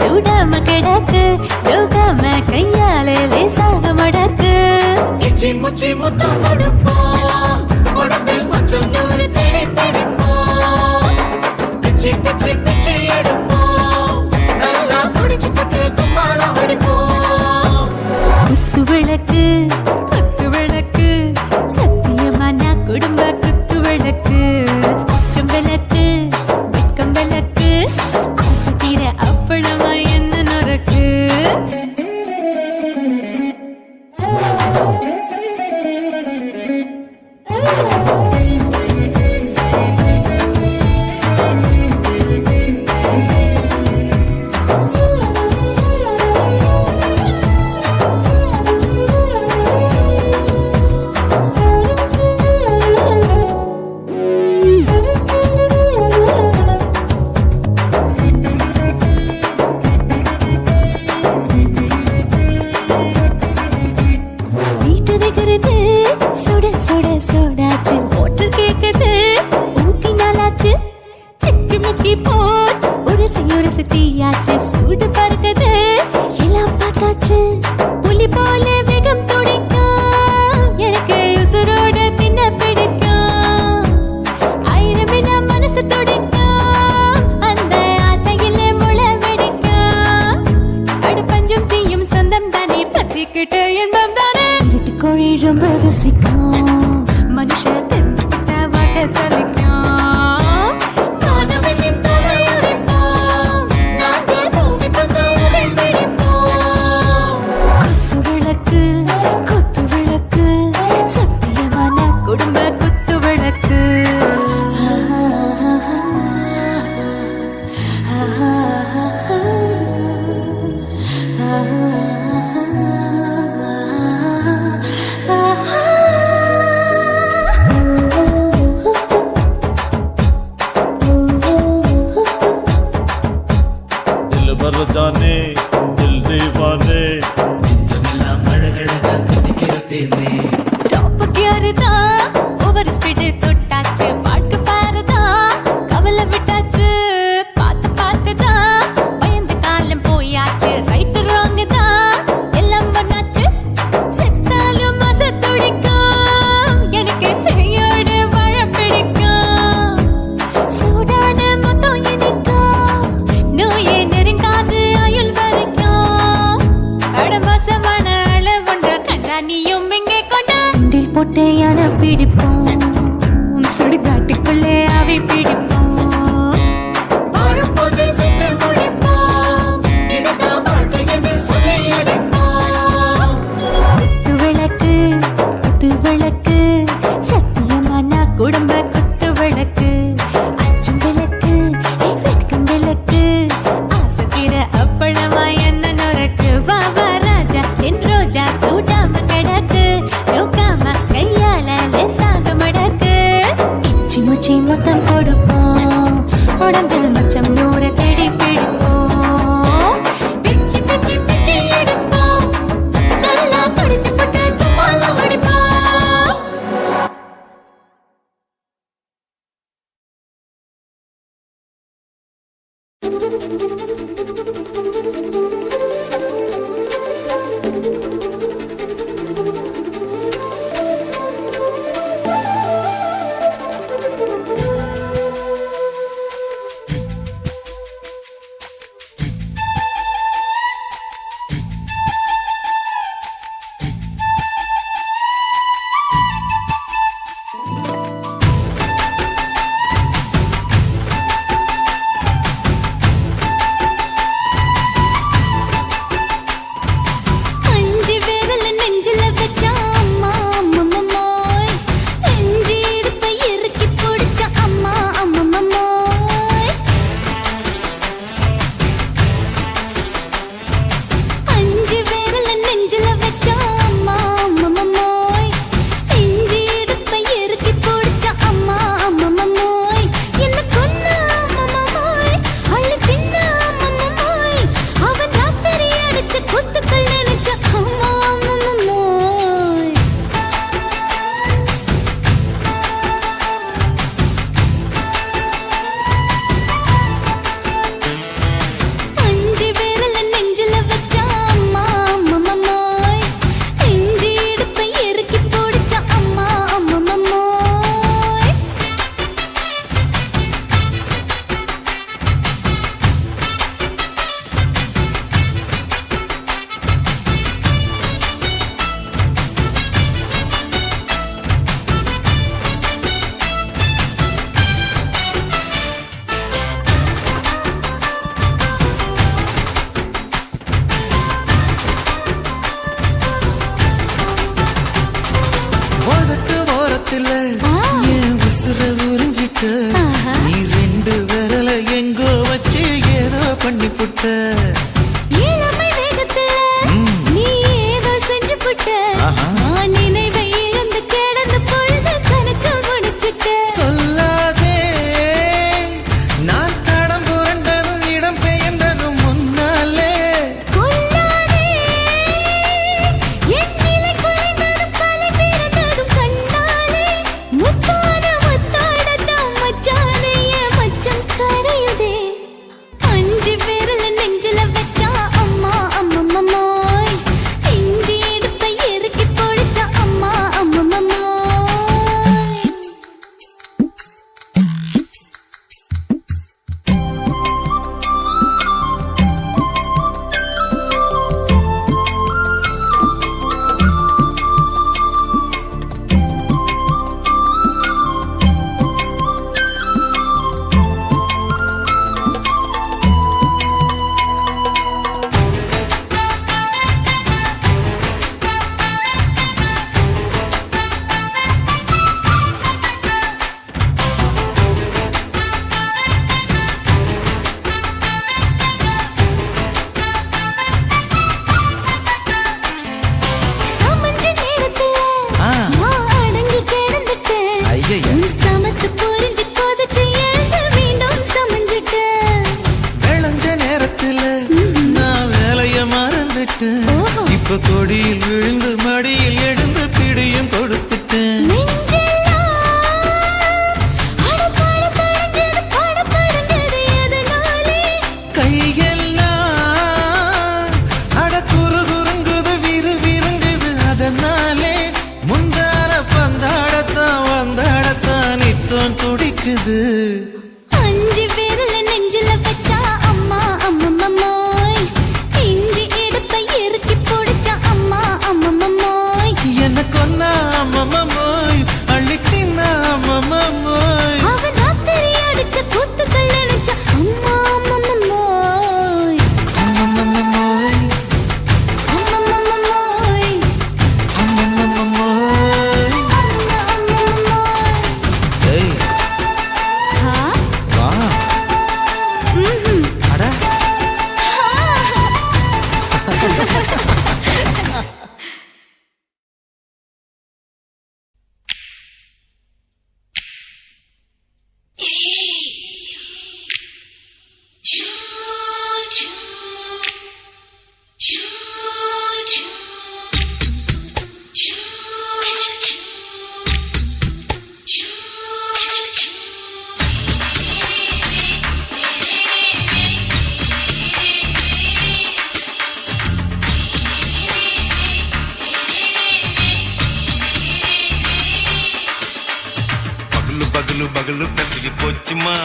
சூடாம கிடக்கு யோகாம கையாலே லேசாக மடக்கு இச்சி முச்சி முத்தம் கொடுப்போம் உடம்பில் மச்சம் நூறு தேடி பிடிப்போம் பிச்சி பிச்சி பிச்சி எடுப்போம் நல்லா குடிச்சு பட்டு கும்மாளம் அடிப்போம் குத்து விளக்கு குத்து விளக்கு சத்தியமான குடும்ப குத்து விளக்கு அச்சம் விளக்கு வெட்கம் விளக்கு ஆசை தீர அப்பளமா என்ன நொறுக்கு சுட சுட சுடாச்சு மோட்டர் கேக்குது ஊத்தி நாளாச்சு சிக்கி முக்கி போர் ஒரு தீயாச்சு சூடு பறக்குது எல்லாம் பார்த்தாச்சு புலி போல வேகம் துடிக்கும் எனக்கு உசுரோட தின்ன பிடிக்கும் ஆயிரம் வினா மனசு துடிக்கும் அந்த ஆசையில முளை வெடிக்கும் அடுப்பஞ்சும் தீயும் சொந்தம் தானே பத்திக்கிட்டு இன்பம் தானே கோழி ரொம்ப ருசிக்கும் மனுஷ தெரிஞ்சுக்கிட்ட வாக்க சலிக்கும் காணவெளியும் தலையுரைப்போம் நாங்கள் பூமி தந்த உடை பிடிப்போம் குத்து விளக்கு சத்தியமான குடும்ப குத்து விளக்கு जाने दिल दीवाने நெஞ்சமெல்லாம் அழகழகா துடிக்கிறதே டாப் கியர் தான் ஓவர் ஸ்பீட் தொட்டாச்சு பாட்டு பாருதான் கவலை விட்டாச்சு பார்த்து தான் பயந்து காலம் போயாச்சு ரைட் ராங் தான் எல்லாம் பண்ணாச்சு செத்தாலும் மச துடிக்கும் எனக்கு பெரியோட வாழ பிடிக்கும் சூடான மொத்தம் இனிக்கும் நோயே நெருங்காது ஆயுள் வரைக்கும் அடமோசமான அளவுண்ட கண்டா நீயும் இங்கே கொண்டா உண்டில் போட்டு யானை பிடிப்போம் சுடுகாட்டுக்குள்ளே அவை பிடிப்போம் வரும்போது செத்து முடிப்போம் இதுதான் வாழ்க்கை என்று சொல்லி அடிப்போம் குத்து விளக்கு சத்தியமான குடும்ப குத்து விளக்கு அச்சும் விளக்கு வெட்கம் விளக்கு ஆசை தீர அப்பளமா என்ன நொறுக்கு வா வா ராஜா என் ரோஜா சூடாம கிடக்கு யோகாம கையால லேசாக மடக்கு இச்சி முச்சி மொத்தம் கொடுப்போம் உடம்பில் மச்சம் நூறு தேடி பிடிப்போம் பிச்சி பிச்சி பிச்சி எடுப்போம் நல்லா படிச்சு போட்டு கும்மாளம் அடிப்போம் வேகத்துல என் உசுர உறிஞ்சிட்ட நீ ரெண்டு விரல எங்கோ வச்சு ஏதோ பண்ணி புட்ட இளமை வேகத்துல நீ ஏதோ செஞ்சு புட்ட நான் நினைவை இழந்து கிடந்த பொழுது கணக்கு முடிச்சிட்ட சொல்லாதே நான் தடம் புரண்டதும் இடம் பெயர்ந்ததும் முன்னாலே கொல்லாதே என் நிலை குலைந்ததும் கலை பிறந்ததும் கண்ணாலே முத்தான முத்தாடத்தான் மச்சானே என் மச்சம் கரையுதே அஞ்சு விரல நெஞ்சில வச்சா அம்மா அம்மம்மோய் இஞ்சி இடுப்பை இறுக்கி பொடிச்சா அம்மா அம்மம்மோய் சமஞ்ச நேரத்துல நான் அடங்கி கிடந்துட்டேன் ஐயையே. நீ சமத்து புரிஞ்சு கொதிச்சு எழுந்து மீண்டும் சமஞ்சிட்டேன் விளைஞ்ச நேரத்துல நான் வேலைய மறந்துட்டேன் ஓஹோ. இப்ப கொடியில் விழுந்து மடியில் எழுந்து பிடியும் கொடுத்துட்டேன் நெஞ்செல்லாம் அடபட தடங்குது படபடங்குது எதனாலே கையெல்லாம் அட குறுகுறுங்குது விறுவிறுங்குது அதனாலே முந்தார பந்தாடத்தான் வந்தாடத்தான் நித்தம் துடிக்குது அஞ்சு விரல நெஞ்சில வச்சா அம்மா அம்மம்மோய் இஞ்சி இடுப்பை இறுக்கி பொடிச்சா அம்மா அம்மம்மோய் என்ன கொன்னா அம்மம்மோய் அள்ளி தின்னா அம்மம்மோய் அவன் ராத்திரி அடிச்ச கூத்துக்கள் நினைச்ச அம்மா அம்மம்மோய் அம்மம்மோய் அம்மம்மோய் அம்மம்மோய் அம்மா அம்மம்மோய் ஏய் ஹா வா ம்ஹும் அட பகலு பகலு பகலு பெசகி போச்சுமா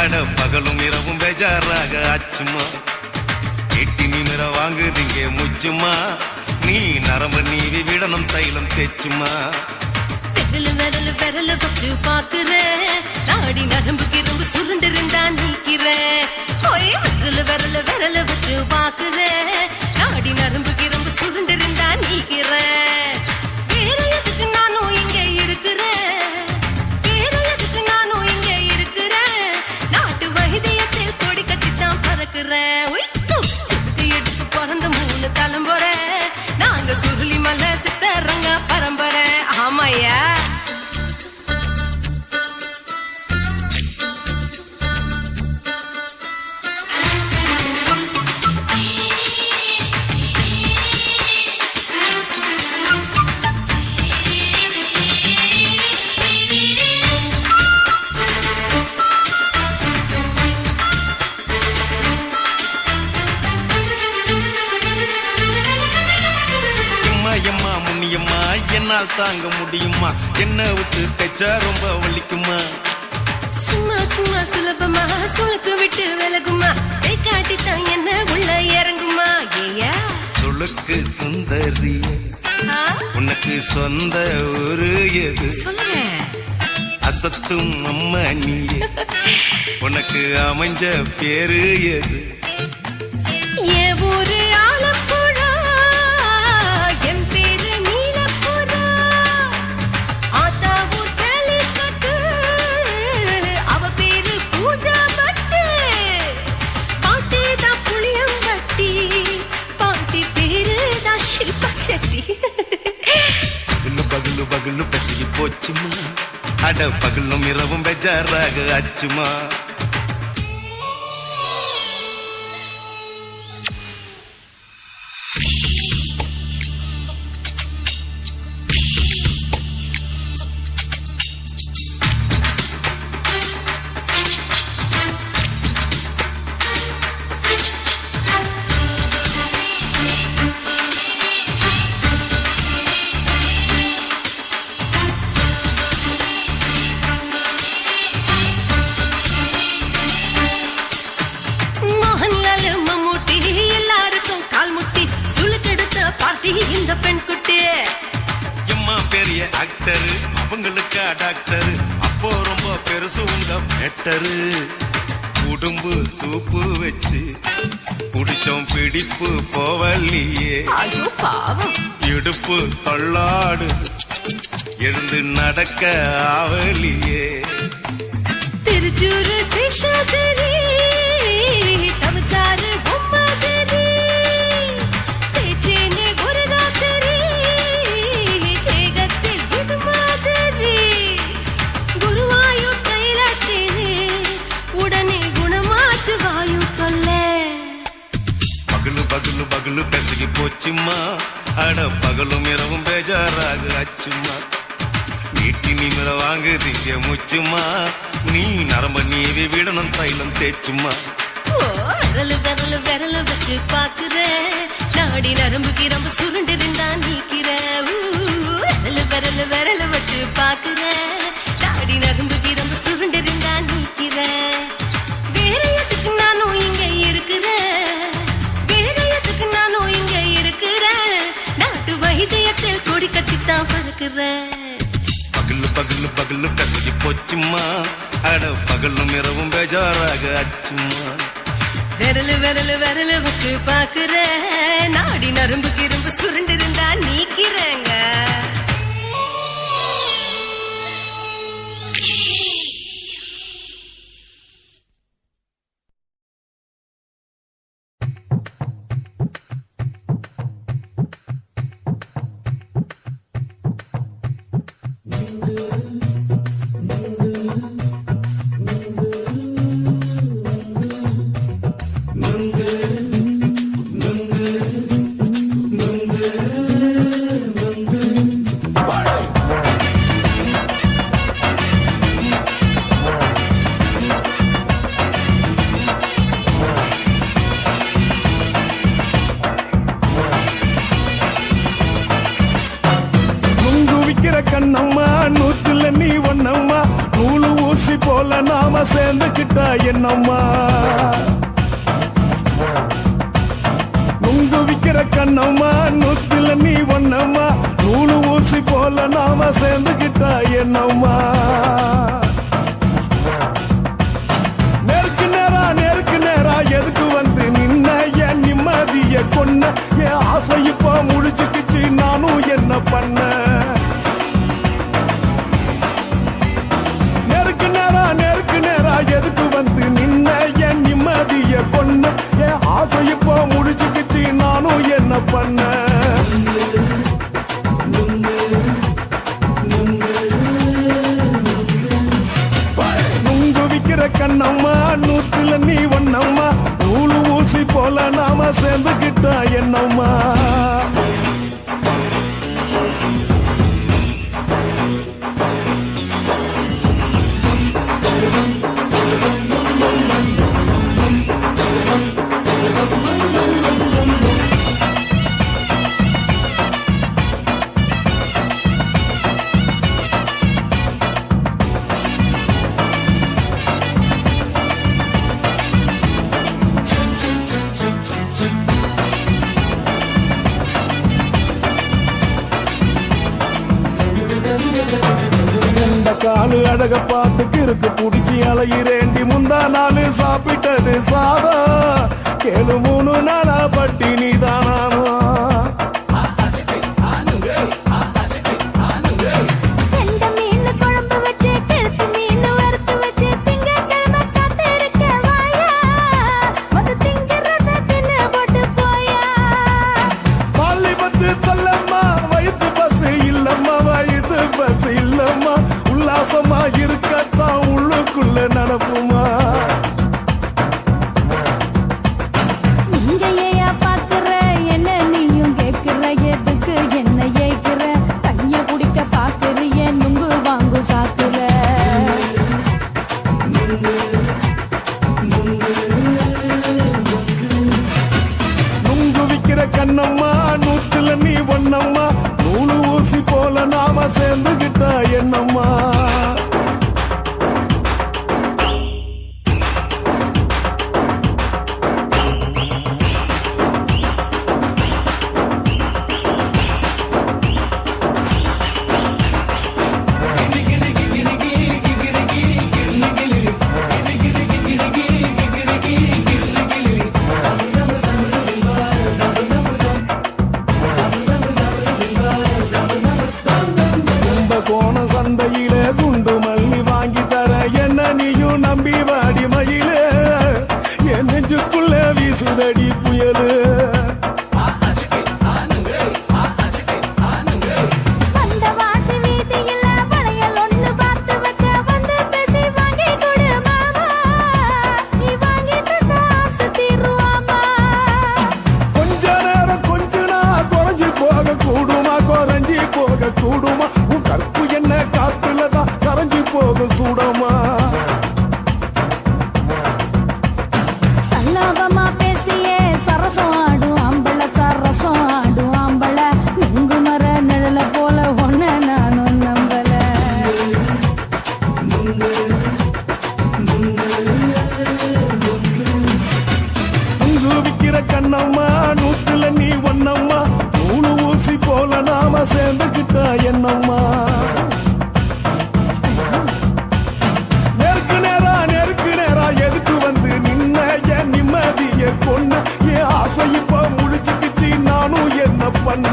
அட பகலும் இரவும் பேஜாராக ஆச்சுமா எட்டி நிமிர வாங்குதீங்க முச்சுமா நீ நரம்பு நீவி விடணும் தைலம் தேச்சுமா விரல விரல வச்சு பாக்குறேன் ராடி நரம்பு கிரும்பு சுருண்டு இருந்தா நீக்கிறேன் விரல வச்சு பாக்குறேன் ராடி நரம்பு கிரும்பு சுருண்டு இருந்தா நீக்கிறேன் வேற எதுக்கு நானும் இங்க இருக்கிறேன் வேற எதுக்கு நானும் இங்க இருக்கிறேன் நாட்டு வைத்தியத்தில் கொடி கட்டித்தான் பறக்குறேன் சுத்தி எடுத்து பிறந்த 3 தலைமுறை நாங்க சுருளி மலை சித்தரங்க பரம்பரை ஆமாயா எம்மா முன்னியம்மா என்னால் தாங்க முடியுமா என்ன விட்டு தைச்சா ரொம்ப வலிக்குமா சும்மா சும்மா சுலபமா சுளுக்கு விட்டு விலகுமா கை காட்டித்தான் என்ன உள்ள இறங்குமா ஏயா சுளுக்கு சுந்தரி ஆ, உனக்கு சொந்த ஊரு எது சொல்றேன் அசத்தும் அம்மா நீ உனக்கு அமைஞ்ச பேரு எது என் ஊரு ஆலப்புழா என் பேரு நீலப்புறா ஆத்தா பகலு பசிக்கு போச்சுமா அட பகலும் இரவும் பெஜாராக ஆச்சுமா இந்த பெண் குட்டி எம்மா பெரிய ஆக்டர் அவங்களுக்கா டாக்டர் அப்போ ரொம்ப பெருசு உங்க மேட்டரு உடும்பு சூப்பு வச்சு குடிச்சோம் பிடிப்பு போவல்லையே ஐயோ பாவம் இடுப்பு தள்ளாடு எழுந்து நடக்க ஆவலியே திருச்சூரு சிஷாதிரி தவச்சாரு பொம்மாதிரி தேச்சேனே ஒரு ராத்திரி தேகத்தில் இது மாதிரி குருவாயூர் கைலாச்சேனே உடனே குணமாச்சு வாயு சொல்ல பகலு பகலு பகலு பெசகி போச்சுமா அட பகலும் இரவும் பேஜாராக ஆச்சுமா நீட்டி நிமிர வாங்குதீங்க முச்சுமா நீ நரம்ப நீவி விடணும் தைலம் தேச்சுமா விரலு விரலு விரலு வச்சு பாக்குற நாடி நரம்பு கிரம்பு சுருண்டு இருந்தா நீக்கிற விரலு விரலு விரலு வச்சு பாக்குற நாடி நரம்பு கிரம்பு சுருண்டு இருந்தா நீக்கிற வேற எதுக்கு நானும் இங்க இருக்கிற வேற எதுக்கு நானும் இங்க இருக்கிற நாட்டு வைத்தியத்தில் கொடி கட்டித்தான் பறக்குற பகலு பகலு பகலு பெசகி போச்சுமா அட பகலும் இரவும் பேஜாராக ஆச்சுமா விரலு விரலு விரலு வச்சு பாக்குற நாடி நரம்பு கிரும்பு சுருண்டு இருந்தா நீக்கிறங்க கண்ணம்மா நூத்துல நீ ஒன்னம்மா நூலு ஊசி போல நாம சேர்ந்துக்கிட்டா என்னம்மா நுங்கு விக்கிற கண்ணம்மா நூத்துல நீ ஒன்னம்மா நூலு ஊசி போல நாம சேர்ந்துக்கிட்டா என்னம்மா நேருக்கு நேரா எதுக்கு வந்து நின்ன என் நிம்மதிய கொன்ன என் ஆசை இப்போ முடிச்சுக்கிச்சு நானும் என்ன பண்ண நேருக்கு நேரா எதுக்கு வந்து நின்ன என் நிம்மதிய கொன்ன என் ஆசை இப்போ முடிச்சுக்கிச்சு நானும் என்ன பண்ண நுங்கு விக்கிற கண்ணம்மா நூத்துல நீ ஒன்னம்மா நூலு ஊசி போல நாம சேர்ந்துக்கிட்டா என்னம்மா காலு அழக பார்த்து கிறுக்கு புடிச்சி அலையிறேண்டி முந்தா நாலு சாப்பிட்டது சாதம் கேளு 3 நாளா பட்டினி தானாமா பஸ் இல்லம்மா உல்லாசமா இருக்கத்தான் உள்ளுக்குள்ள நடப்புமா இங்கேயா பாக்குற என்ன நீயும் கேக்குற எதுக்கு என்ன ஏக்குற கைய குடிக்க பாக்குறிய நுங்கு வாங்கு சாக்குல நுங்கு விக்கிற கண்ணம்மா நூத்துல நீ ஒண்ணம்மா நூலு ஊசி போல நாம சேர்ந்துகிட்டா என்னம்மா கோண சந்தையில குண்டு மல்லி வாங்கி தர என்ன நீயும் நம்பி வாடி மயில என் நெஞ்சுக்குள்ள வீசுதடி புயலு வந்த வாசி வீதியில வளையல் ஒண்ணு பார்த்து வச்ச வந்து பேசி வாங்கி கொடு மாமா நீ வாங்கி தந்த ஆசை தீருவாமா கொஞ்ச நேரம் கொஞ்ச நாள் குறைஞ்சு போக கூடுமா குறைஞ்சி போக கூடுமா உன் கற்பு என்ன காத்துலதான் கரைஞ்சு போக சூடமா சல்லாபமா பேசியே சரசம் ஆடும் ஆம்பள சரசம் ஆடும் ஆம்பள நுங்கு மர நிழல போல ஒன்ன நானும் நம்பல நுங்கு விக்கிற கண்ணம்மா நூத்துல நீ ஒண்ணம்மா நூலு ஊசி போல நாம சேர்ந்துகிட்டா என்னம்மா நெருக்கு நேரா எதுக்கு வந்து நின்ன என் நிம்மதிய கொன்ன என் ஆசை இப்ப முழிச்சுக்கிச்சு நானும் என்ன பண்ண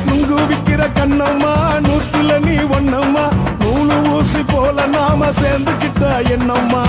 நுங்கு விக்கிற கண்ணம்மா நூத்துல நீ ஒண்ணம்மா நூலு ஊசி போல நாம சேர்ந்துகிட்டா என்னம்மா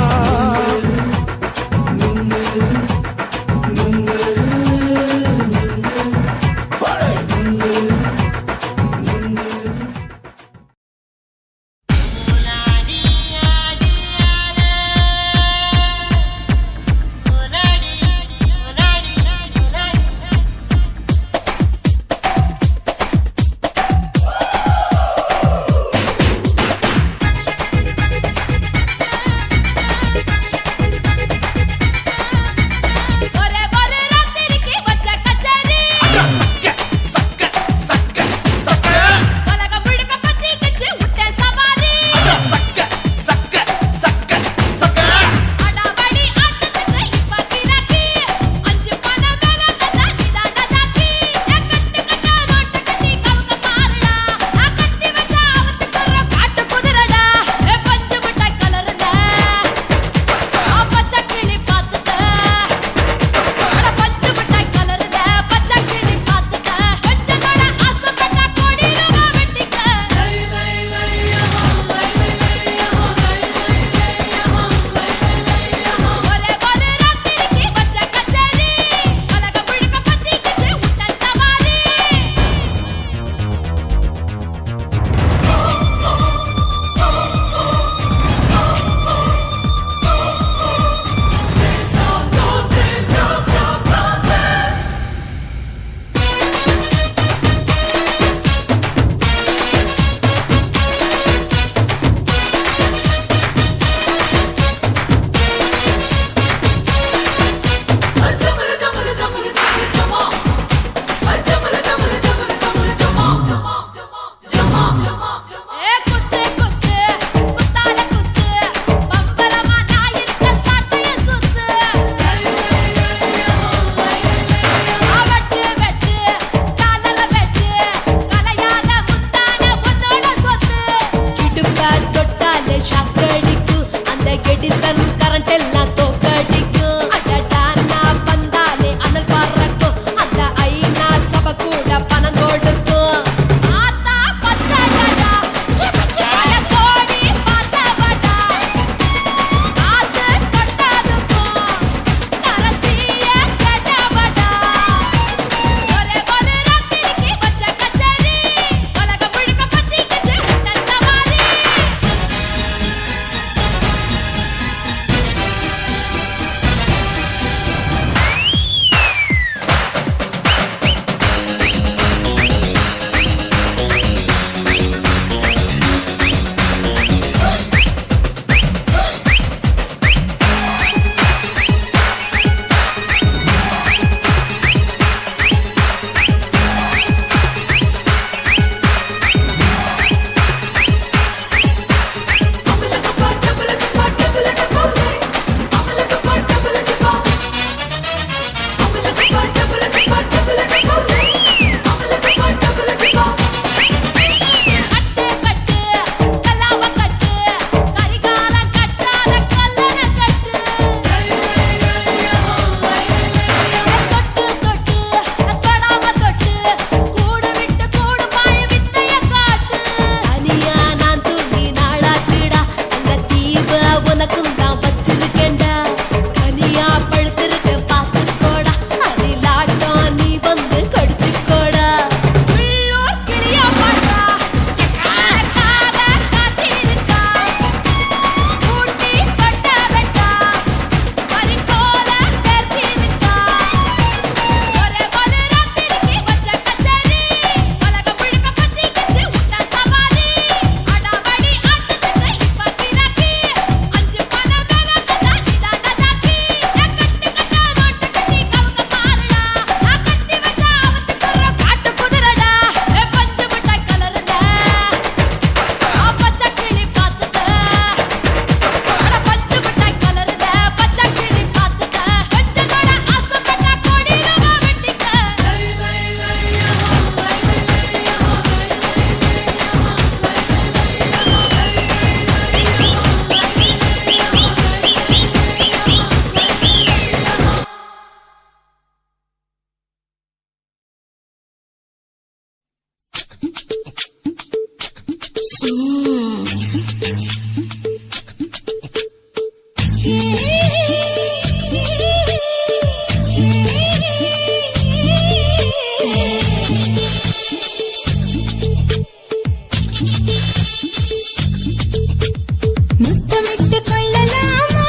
முத்தமிட்டு கொள்ளலாமா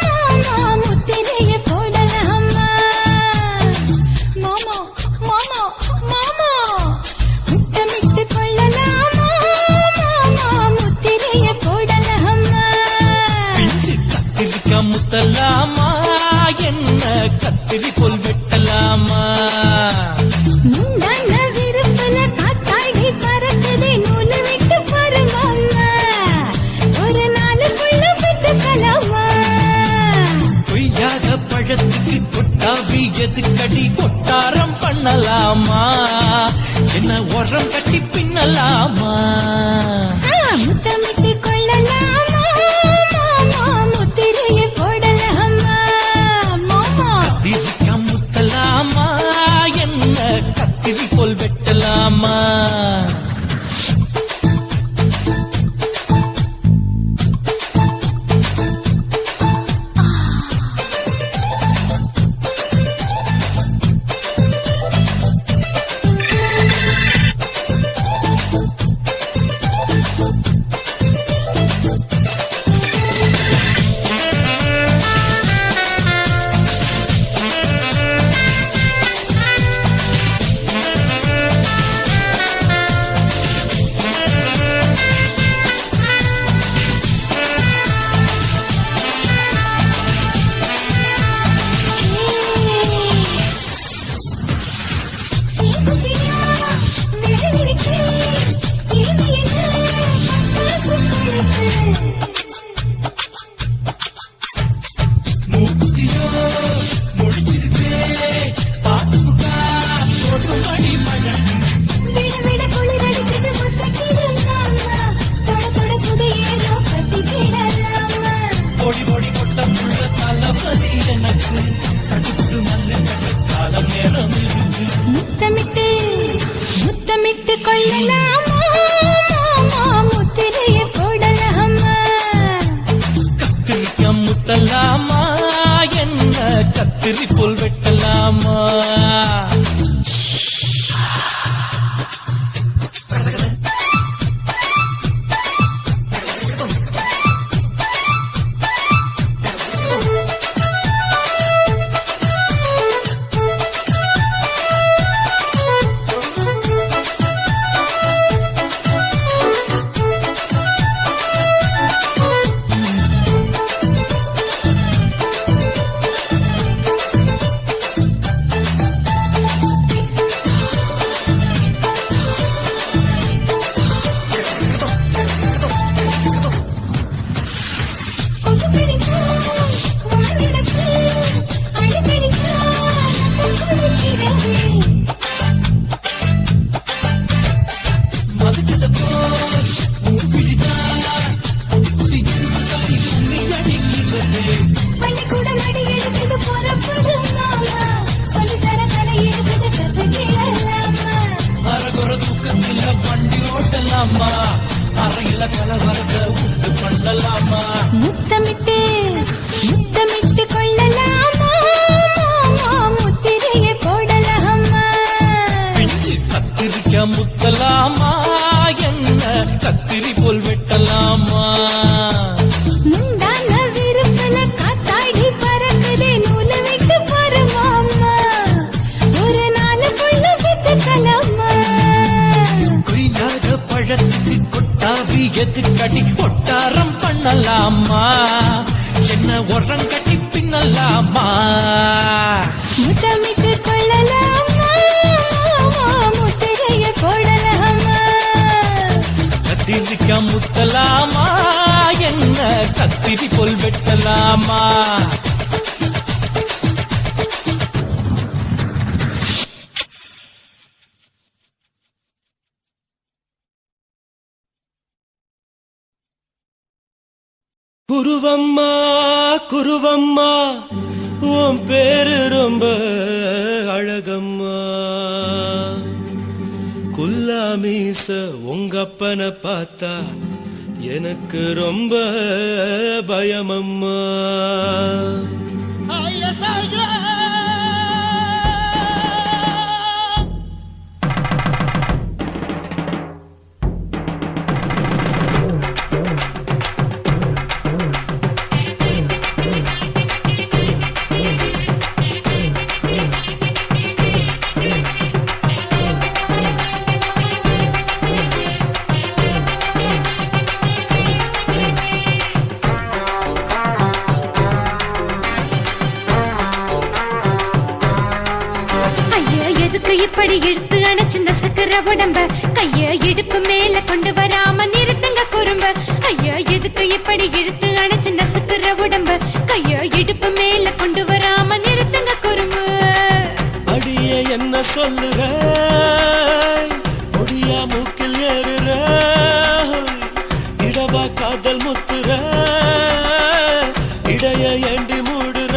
மாமா முத்திரைய போடலாமா மாமா மாமா மாமா முத்தமிட்டு கொள்ளலாமா மாமா முத்திரைய போடலாமா பிஞ்சு கத்திரிக்கா முத்தலாமா என்ன கத்திரி போல் வெட்டலாமா முந்தான விருப்பல காத்தாடி பறக்குதே நூலு விட்டு பாரு மாமா ஒரு நாளுக்குள்ள விட்டுக்கலாமா கொய்யாத பழத்துக்கு கொட்டாவி எதுக்கடி கொட்டாரம் பண்ணலாமா என்ன உரம் கட்டி பின்னலாமா முத்தமிட்டு கொள்ளலாமா மாமா முத்திரைய போடலாமா மாமா கத்திரிக்கா முத்தலாமா என்ன கத்திரி போல் வெட்டலாமா முத்தமிட்டு முத்தமிட்டு கொள்ளலாமா மாமா முத்திரைய போடலாமா கத்திரிக்கா முத்தலாமா என்ன கத்திரி போல் வெட்டலாமா முத்தமிட்டு முத்தமிட்டு கொள்ளலாமா மாமா முத்திரைய போடலாமா பிஞ்சு கத்திரிக்கா முத்தலாமா என்ன கத்திரி போல் வெட்டலாமா முந்தான விருப்பல காத்தாடி பறக்குதே நூலு விட்டு பாரு மாமா ஒரு நாளுக்குள்ள விட்டுக்கலாமா கொய்யாத பழத்துக்கு கொட்டாவி எதுக்கடி கொட்டாரம் பண்ணலாமா என்ன உரம் கட்டி பின்னலாமா முத்தமிட்டு கொள்ளலாமா மாமா முத்திரைய போடலாமா கத்திரிக்கா முத்தலாமா என்ன கத்திரி போல் வெட்டலாமா குருவம்மா குருவம்மா உன் பேரு ரொம்ப அழகம்மா குல்லாமீச உங்க அப்பனை பார்த்தா எனக்கு ரொம்ப பயமம்மா. இப்படி இழுத்து அணைச்சு நசுக்கிற உடம்ப கைய இடுப்பு மேல கொண்டு வராம நிறுத்துங்க குறும்ப. ஐயா எதுக்கு இப்படி இழுத்து அணைச்சு நசுக்கிற உடம்ப கைய இடுப்பு மேல கொண்டு வராம நிறுத்துங்க குறும்பு. அடியே என்ன சொல்லுற, ஒடியா மூக்கில் ஏறுற, இடவா காதல் முத்துற, இடைய ஏண்டி மூடுற,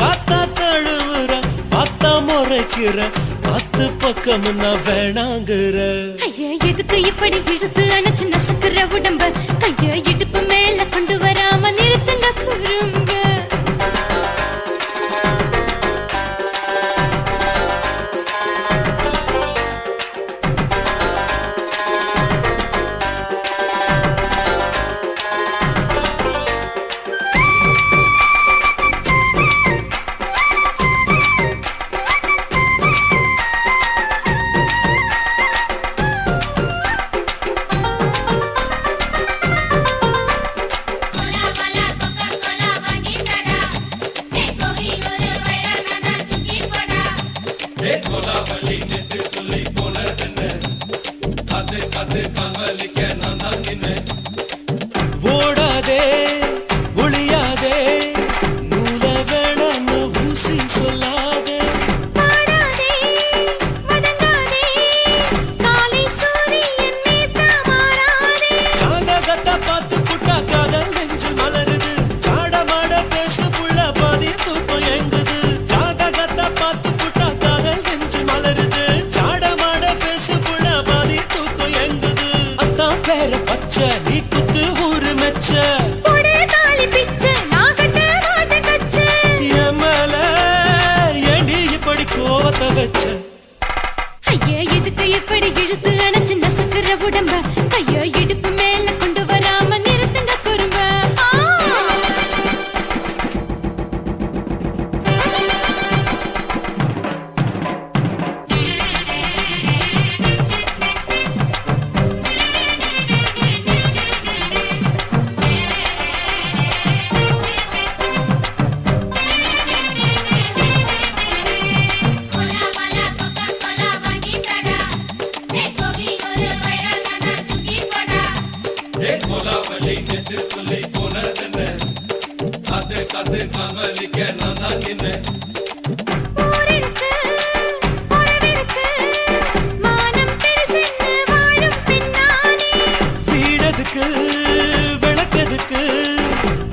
காத்தா தழுவுற, பார்த்தா முறைக்கிற, பத்து பக்கம் நான் வேணாங்குற. ஐயா எதுக்கு இப்படி இழுத்து அணைச்சு நசுக்கிற உடம்ப கைய இடுப்பு மேல கொண்டு வராம நிறுத்துங்க குறும்ப. ஓடாதே ஒளியாதே நூல வேணான்னு ஊசி சொல்லாதே. பாடாதே வதங்காதே காலை சூரியன் மீதா மாறாதே. ஜாதகத்தை பார்த்து புட்டா காதல் நெஞ்சு மலருது, சாடமாட பேசு புள்ள பாதி தூக்கம் எங்குது. ஜாதகத்தை பார்த்து புட்டா காதல் நெஞ்சு மலருது, சாடமாட பேசு புள்ள பாதி தூக்கம் எங்குது. அத்தான் பேர பச்சை நீ குத்து ஊரு மெச்ச, போடே தாலி பிச்சை நான் கட்ட மாட்ட கச்சை. என் மேல ஏண்டி இப்படி கோவத்தை வச்ச. ஐயா எதுக்கு இப்படி இழுத்து அணைச்சு நசுக்கிற உடம்ப கைய இடுப்பு மேல கொண்டு வராம நிறுத்துங்க குறும்ப. ஊரிருக்கு உறவிருக்கு மானம் பெருசென்னு வாழும் பின்னானே. வீடதுக்கு விளக்கதுக்கு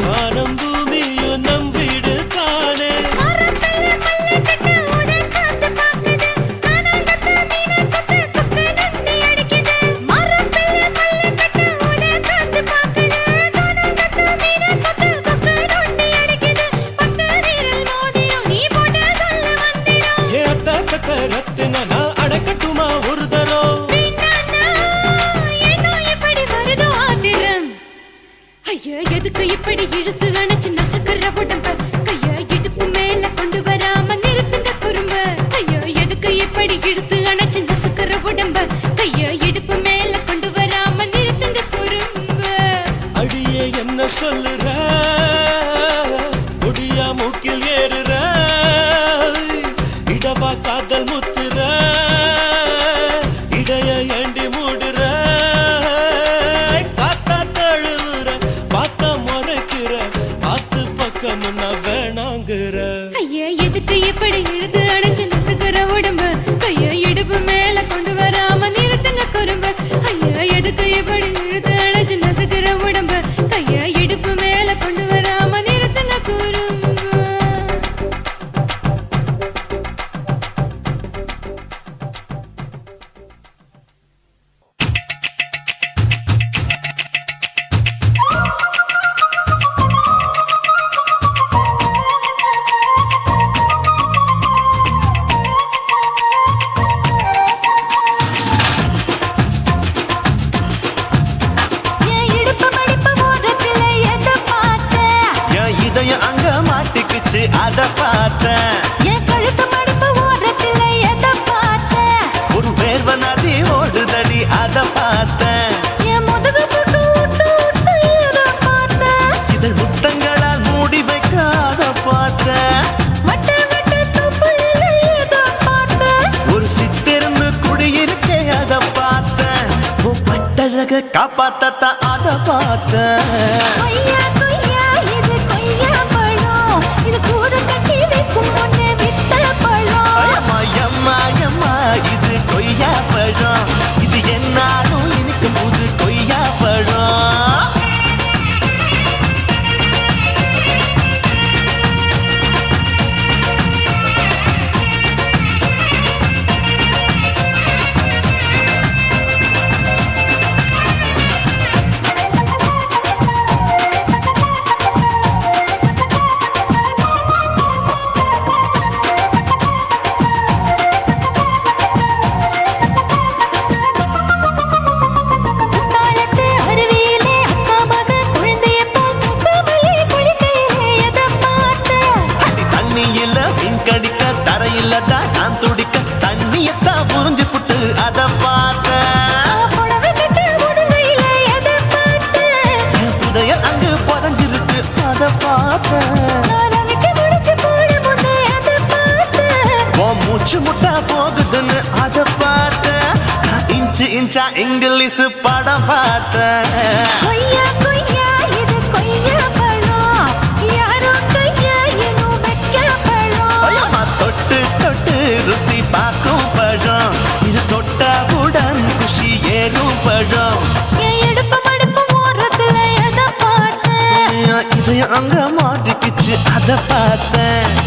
வானம் பூமியும் நம் வீடு தானே. மரத்துல மல்லு கட்டு உதன் காத்து பாக்குது, கானாங்கத்து மீனாங்கத்து குக்கு நண்டி அடிக்குது. மரத்துல மல்லு கட்டு உதன் காத்து பாக்குது, கானாங்கத்து மீனாங்கத்து குக்கு நண்டி அடிக்குது. பத்து வீரல் மோதிரம் நீ போட்டு சொல்ல வந்திரும். ஏத்த கத்த ரத்தின நான் அடக்கட்டுமா ஒரு தரம். வீணானா, ஏனோ இப்படி வருதோ ஆத்திரம். ஐயா எதுக்கு இப்படி இழுத்து அணைச்சு நசுக்கிற உடம்ப கைய இடுப்பு மேல கொண்டு வராம நிறுத்துங்க குறும்ப. ஐயா எதுக்கு இப்படி இழுத்து அணைச்சு நசுக்கிற உடம்ப கைய இடுப்பு மேல கொண்டு வராம நிறுத்துங்க குறும்ப. அடியே என்ன சொல்லுற, ஒடியா மூக்கில் ஏறுற, இடவா காதல் முத்துற, இடைய ஏண்டி மூடுற, காத்தா தழுவுற, பார்த்தா முறைக்கிற, பார்த்து பக்கம் நான் வேணாங்குற. ஐயா எதுக்கு இப்படி இழுத்து அணைச்சு நசுக்கிற உடம்ப கைய இடுப்பு மேல கொண்டு வராம நிறுத்துங்க கட்டழக காப்பாத்தத்தான் அத பார்த்த கொய்யா கொய்யா இது கொய்யா பழம் இது கூட கட்டி வைக்கும் முன்னே வித்த பழம் அம்மா இது கொய்யா பழம் இது என்னாலும் இனிக்கும் புது கொய்யா பழம் தாளத்து அருவியிலே அக்கா மக குழந்தைய போல் முகமலே குளிக்கையிலே எதை பார்த்த தண்ணியில மீன் கடிக்க தரையில்லடா நான் துடிக்க தண்ணியத்தான் புரிஞ்சு புட்டு அத பார்த்த புடவை கட்ட முதுகையிலே எதை பார்த்த புதையல் அங்கு புதஞ்சிருக்கு அத பார்த்த ரவிக்கு முடிச்சு போட முன்னே எதை பார்த்த மூச்சு முட்டா போகுதுன்னு அத பார்த்த இன்ச்சு இன்ச்சா இங்கிலீஷ் படம் பார்த்த கொய்யா கொய்யா இது கொய்யா பழம் யாரோ கையா இன்னும் வைக்க பழம் தொட்டு தொட்டு ருசி பார்க்கும் பழம் இது தொட்டாவுடன் குஷி ஏறும் பழம் என் இடுப்பு மடுப்பு ஓரத்துல எதை பார்த்தேன் இதையும் அங்க மாட்டிக்கிச்சு அத பார்த்தேன்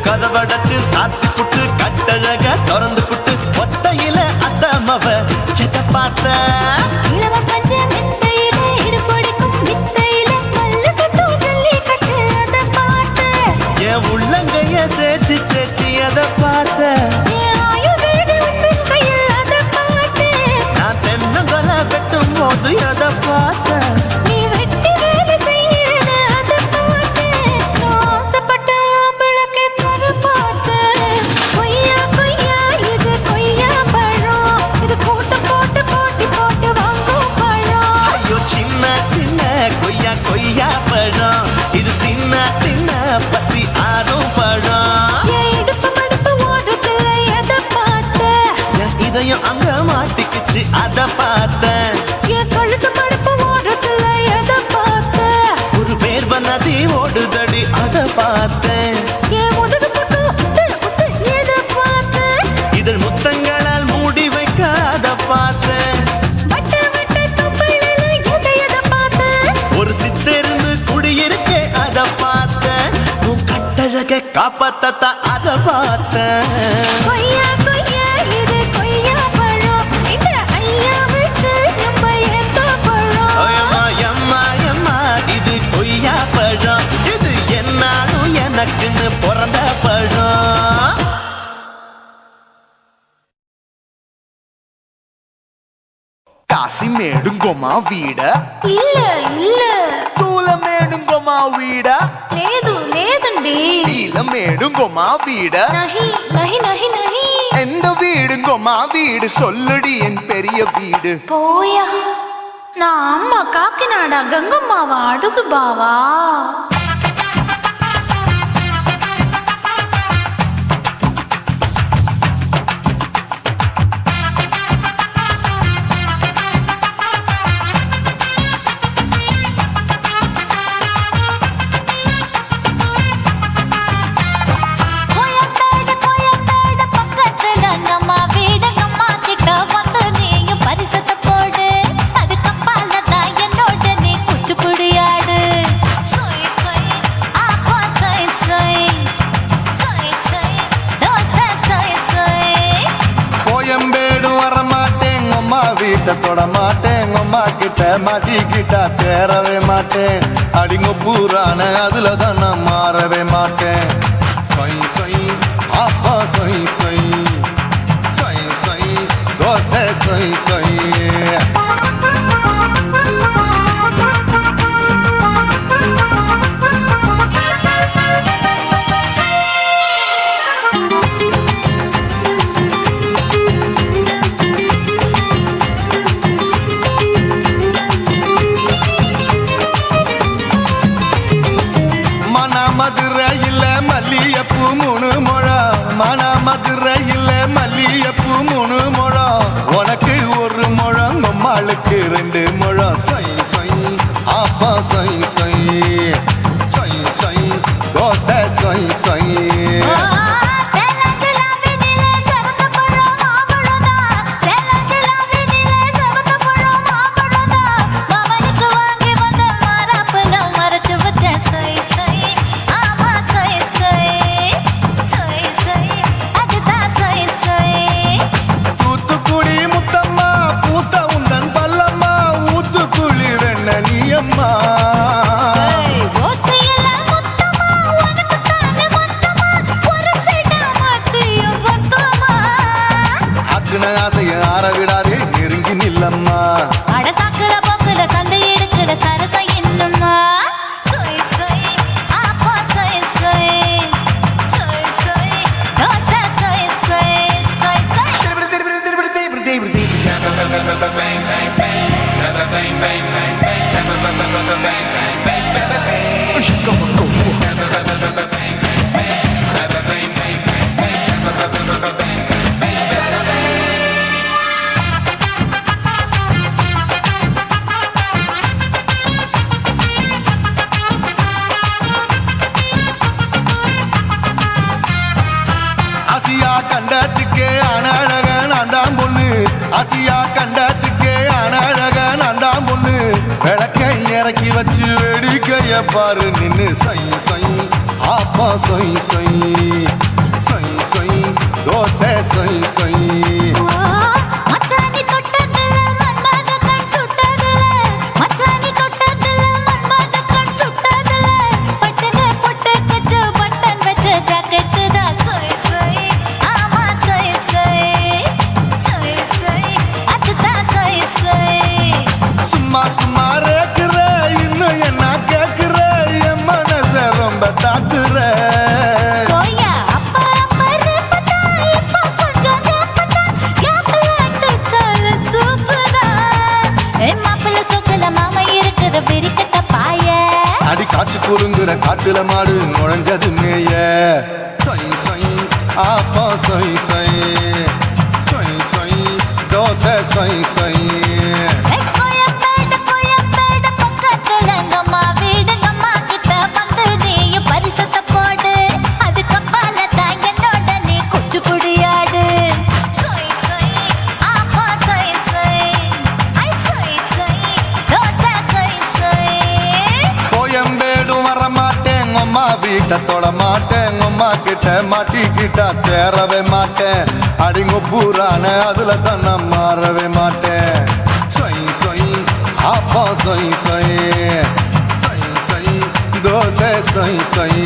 கதவடைச்சு சாத்தி புட்டு கட்டழக திறந்து புட்டு ஒத்தையில அத்தமவ செத்த பார்த்த இளவ பஞ்ச மெத்தையில இடுப்படிக்கும் வித்தையில பல்லு கட்டும் ஜல்லி கட்டு அதை பார்த்தேன் என் உள்ளங்கைய தேய்ச்சி தேய்ச்சி அத பார்த்த என் ஆயுர்வேத உந்தன் கையில் அதை பார்த்தேன் நான் தென்னங்கொலை வெட்டும் போது அத பார்த்த நீ வெட்டி வேலை செய்யறது அதை பார்த்தேன் நான் ஆசைப்பட்ட ஆம்பளக்கு தர பார்த்தேன் கொய்யா கொய்யா இது கொய்யா பழம் இது கூட்டம் போட்டு போட்டி போட்டு வாங்கும் பழம் ஐயோ சின்ன சின்ன கொய்யா கொய்யா பழம் இது தின்ன தின்ன பசி ஆறும் பழம் என் இடுப்பு மடுப்பு ஓரத்துல எதை பார்த்தேன் என் இதயம் அங்க மாட்டிக்கிச்சு அத பார்த்தேன் என் கழுத்து மடுப்பு ஓரத்துல எதை பார்த்தேன் ஒரு வேர்வ நதி ஓடுதடி அத பார்த்தேன் என் முதுகு பக்கம் உத்து உத்து எதை பார்த்தேன் இதழ் முத்தங்களால் மூடி வைக்க அத பார்த்தேன் வட்ட வட்ட தொப்பையில எதை பார்த்தேன் ஒரு சித்தெருந்து குடியிருக்கே அத பார்த்தேன் உன் கட்டழக காப்பாத்தத்தா அத பார்த்தேன் கொய்யா கொய்யா இது கொய்யா பழம் இந்த ஐயாவுக்கு நம்ம ஏத்த பழம் எம்மா இது கொய்யா பழம் இது என்னாலும் எனக்குன்னு பிறந்த பழம் కాశీమేడుంగొమా వీడ இல்ல இல்ல చూలమేడుంగొమా వీడ లేదు లేదండి నీలమేడుంగొమా వీడ నహి నహి నహి నహి எந்த வீடுங்கொமா வீடு சொல்லுடி என் பெரிய வீடு పోయా నా అమ్మ కాకినాడ గంగమ్మావా అడుగు బావా வீட்டை தொட மாட்டேன் அம்மா கிட்ட மாட்டிக்கிட்டா தேரவே மாட்டேன் அடிங்க பூரான அதுல தான் நான் மாறவே மாட்டேன் சொய் சொய் அப்பா சொய் சொய் சொய் சொய் தோசை சொய் சொய் ஆக்குன ஆசைய ஆற விடாதே நெருங்கி நில்லம்மா அடசாக்குல போக்குல சந்தை எடுக்கல சரசம் என்னம்மா சொய் சொய் ஆப்பா சொய் சொய் சொய் சொய் தோசை சொய் சொய் சொய் சொய் ஆசியா கண்டத்துக்கே அனழக நான் தான் பொண்ணு ஆசியா கண்டத்துக்கே அனழக நான் தான் பொண்ணு விளக்கை இறக்கி வச்சு வேடிக்கைய பாரு நின்னு சொய் சொய் ஆப்பா சொய் சொய் சொய் சொய் தோசை சொய் சொய் மச்சானி தொட்டதுல மன்மத கண் சுட்டதுல மச்சானி தொட்டதுல மன்மத கண் சுட்டதுல பட்டன பொட்டு கச்சு பட்டன் வச்ச ஜாக்கெட் தான் சொய் சொய் ஆமா சொய் சொய் சொய் சொய் அதுதான் சொய் சொய் சும்மா சும்மா ரேக்குற இன்னும் என்ன கேக்குற என் மனச ரொம்ப தாக்குற கோயா அப்பா அப்பா ரப்பதா இப்போ கொஞ்சம் கேப்பதா கேப்பல அட்டக்கால சூப்பரா ஏ மாப்பிள்ள சொக்கல மாமா இருக்குது விரிக்கட்ட பாய அடி காய்ச்சி குறுங்குற காட்டுல மாடு நுழைஞ்சது மேய சொய் சொய் ஆப்பா சொய் சொய் சொய் சொய் தோசை சொய் சொய் கோயம்பேடு பக்கத்துல எங்கம்மா வீடுங்கம்மா கிட்ட வந்து நீயும் பரிசத்தை போடு அதுக்கப்பால தான் என்னோட நீ குச்சி புடியாடு சொய் சொய் ஆப்பா சொய் சொய் ஐ சொய் சொய் தோசை சொய் சொய் கோயம்பேடும் வர மாட்டேன் அம்மா வீட்டை தொட மாட்டேன் அம்மா கிட்ட மாட்டிக்கிட்டா தேரவே மாட்டேன் அடிங்க பூரான அதுல தன்னை மாறவே மாட்டேன் சொய் சொய் ஆப்பா சொய் சொய் சொய் சொய் தோசை சொய் சொய்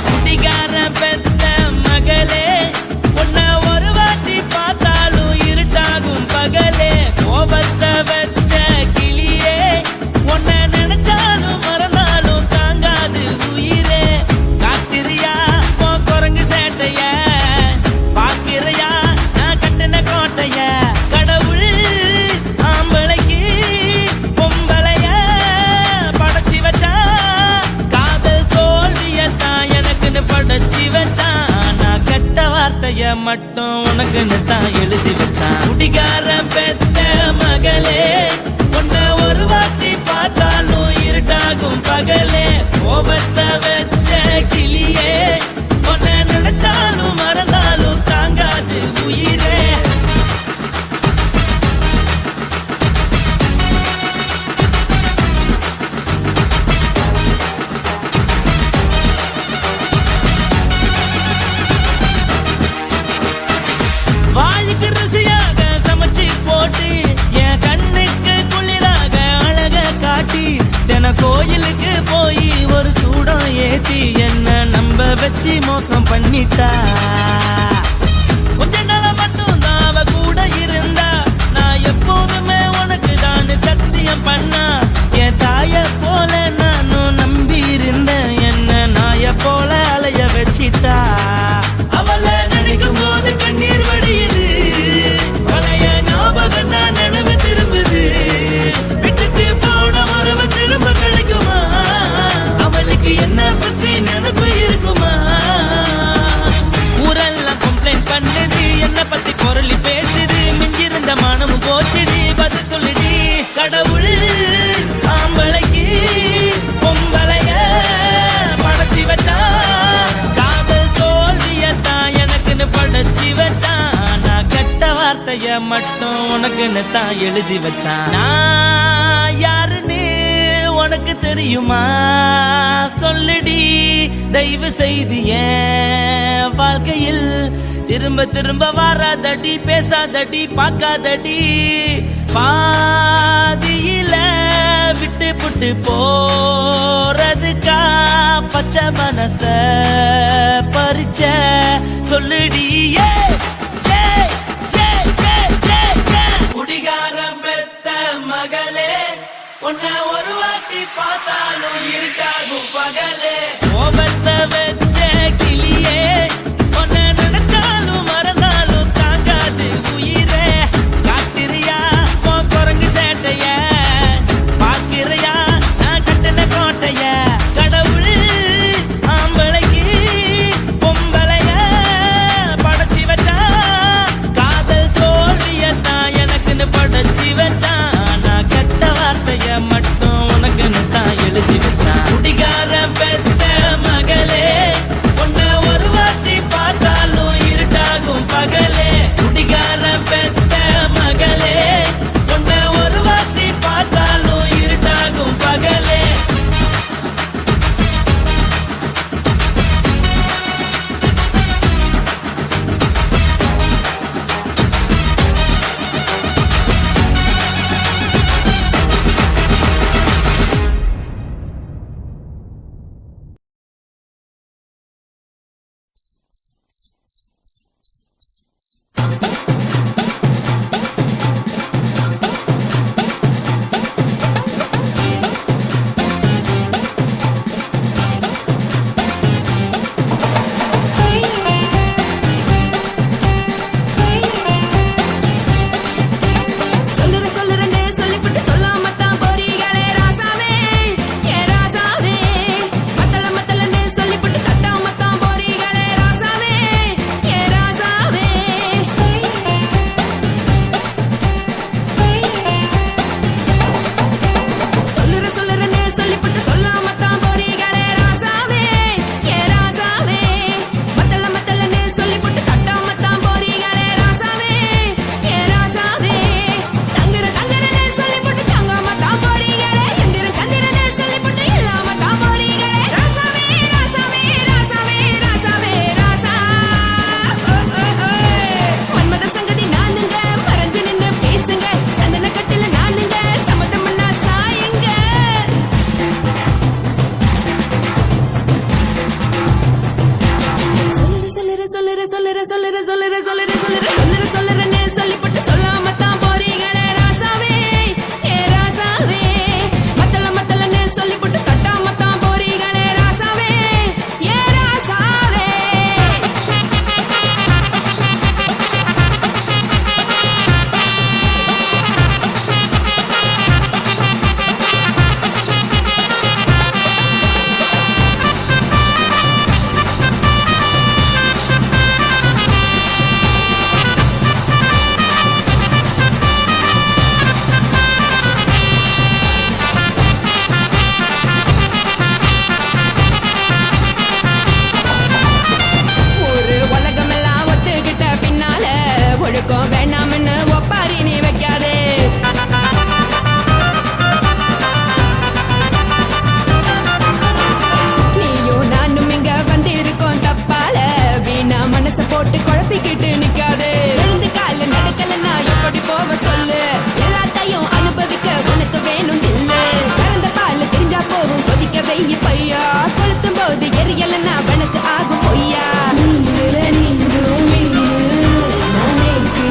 குடிகாரன் பெத்த மகளே உன்னை ஒரு வாட்டி பார்த்தாலும் இருட்டாகும் பகலே கோபத்தை வச்ச கிளியே உன்னை நினைச்சாலும் மறந்தாலும் தாங்காது உயிரே காத்திரியா உன் குரங்கு சேட்டைய பாக்கிறையா நான் கட்டின கோட்டைய கடவுள் ஆம்பளைக்கு பொம்பளைய படைச்சி வச்சா காதல் தோல்வியத்தான் எனக்குன்னு படைச்சி வச்சான் நான் கெட்ட வார்த்தைய மட்டும் உனக்குன்னு தான் எழுதி வச்சான் குடிகாரன் பெத்த மகளே உன்னை ஒரு வாட்டி பார்த்தாலும் இருட்டாகும் பகலே கோபத்தை வச்ச கிளியே உன்னை நினைச்சாலும் மறந்தாலும் தாங்காது உயிரே வாய்க்கு ருசியாக சமைச்சு போட்டு என் கண்ணுக்கு குளிராக அழக காட்டி தின கோயிலுக்கு போய் ஒரு சூடம் ஏத்தி என்ன நம்ப வச்சு மோசம் பண்ணிட்டா கொஞ்ச நாள மட்டும் தான் அவ கூட இருந்தா நான் எப்போதுமே உனக்கு தான் சத்தியம் பண்ணா என் தாய போல நானும் நம்பி இருந்தேன் என்ன நாய போல அலைய வச்சிட்டா அவளை நினைக்கும் போது கண்ணீர் வடியுது பழைய ஞாபகம் தான் நினைவு திரும்புது விட்டுட்டு போன உறவு திரும்ப கிடைக்குமா அவளுக்கு என்ன பத்தி நினைப்பு இருக்குமா ஊரெல்லாம் வார்த்தைய மட்டும் உனக்குன்னு தான் எழுதி வச்சான். நான் யாருன்னு உனக்கு தெரியுமா சொல்லுடி, தயவு செய்து என் வாழ்க்கையில் திரும்ப திரும்ப வராதடி, பேசாதடி, பார்க்காதடி. பாதியில விட்டு புட்டு போறதுக்கா பச்சை மனச பறிச்ச சொல்லுடி. குடிகாரம் பெத்த மகளே, உன்னை ஒரு வாட்டி பார்த்தாலும் இருக்காகும் பகலே. கோபத்தை வச்ச கிளியே, உன்னை நினைச்சாலும் மறந்தாலும் தாங்காது உயிரே. காத்திரியா உன் குரங்கு சேட்டைய, பாக்கிறையா நான் கட்டின கோட்டைய. கடவுள் ஆம்பளைக்கு பொம்பளைய படைச்சி வச்சா, காதல் தோல்வியத்தான் எனக்குன்னு படைச்சி வச்சான். நான் கெட்ட வார்த்தைய மட்டும் உனக்குன்னு தான் எழுதி வச்சான். குடிகார பெத்த மகளே, உன்னை ஒரு வாட்டி பார்த்தாலும் இருட்டாகும் பகலே. குடிகார பெத்த மகளே, உன்னை ஒரு வாட்டி பார்த்தாலும் இருட்டாகும் பகலே. சொல்லுறனே சொல்லிப்புட்டு சொல்லாமத்தான் போறீங்களே ராசாவே, ஏ ராசாவே. மத்தளனே சொல்லிப்புட்டு தட்டாமத்தான் போறீங்களே ராசாவே, ஏ ராசாவே. சொல்லுறனே சொல்லிப்புட்டு சொல்லாமத்தான் போறீங்களே ராசாவே, ஏ ராசாவே. மத்தளனே சொல்லிப்புட்டு தட்டாமத்தான் போறீங்களே ராசாவே, ஏ ராசாவே. தங்குறனே சொல்லிப்புட்டு தங்காமத்தான் போறீங்களே, எந்திர சந்திரனே சொல்லிப்புட்டு இல்லாமத்தான் போறீங்களே ராசாவே, ராசாவே, ராசாவே, ராசாவே, ராசா. மன்மத சங்கதி நானுங்க, மறைஞ்சு நின்னு பேசுங்க. சந்தன கட்டில நானுங்க, சம்மதம்னா சாயுங்க. சொல்லுறனே சொல்லிப்புட்டு சொல்லாமத்தான் போறீங்களே ராசாவே, ஏ ராசாவே. மத்தளனே சொல்லிப்புட்டு தட்டாமத்தான் போறீங்களே ராசாவே, ஏ ராசாவே. ஒரு உலகமெல்லாம் ஒத்துக்கிட்ட பின்னால ஒழுக்கம் வேண்டாம்னு ஒப்பாரி நீ வைக்காதே. நீயும் நானும் இங்க வந்து இருக்கோம் தப்பால, வீணா மனச போட்டு குழப்பிக்கிட்டு நிக்காதே. எழுந்து கால நடக்கலன்னா எப்படி போவ சொல்லு, எல்லாத்தையும் அனுபவிக்க உனக்கு வேணும் தில்லு. கறந்த பால் தெரிஞ்சா போகும் கொதிக்க வெய்ய பையா, கொளுத்தும் போது எரியலன்னா வனக்கு ஆகும் பொய்யா. நீந்தும் மீனு நானேக்கு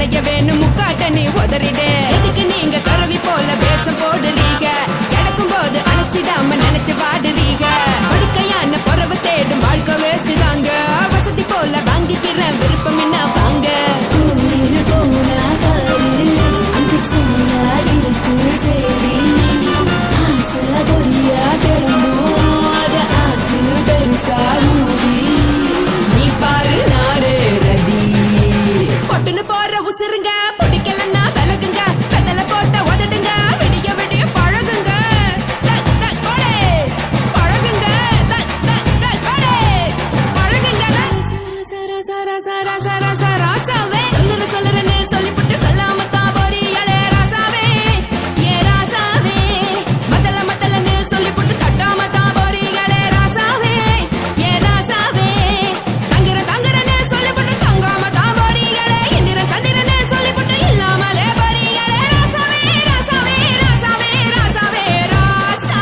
நனைய வேணும் முக்காட்ட நீ உதறிடு எதுக்கு நீங்க கருவி போல வேஷம் போடுறீங்க கிடக்கும் போது அணைச்சிடாம நினைச்சு வாடுறீங்க படுக்கையான பறவை தேடும் வாழ்க்கை வேஸ்ட் தாங்க வசதி போல வாங்கிக்கிற விருப்பம் என்ன வாங்க நீ பாரு நாரு ரதி பொட்டுன்னு போற உசுருங்க பிடிக்கலன்னா விலகுங்க கதல போட்ட உதடுங்க விடிய விடிய பழகுங்க பழகுங்க பழகுங்க ராசாவே சொல்லுறேன்னு சொல்லிவிட்டு சொல்லாம தான் போறியாளே ராசாவே ஏ ராசாவே மத்தலன்னு சொல்லிவிட்டு தட்டாம தான் போறீங்களே ராசாவே ஏ ராசாவே தங்குறேன்னு சொல்லிவிட்டு தங்காம தான் போறீங்களே இந்திரன் சந்திரன்னு சொல்லிவிட்டு இல்லாமலே போறீங்களே ராசாவே ராசாவே ராசாவே ராசாவே ராசா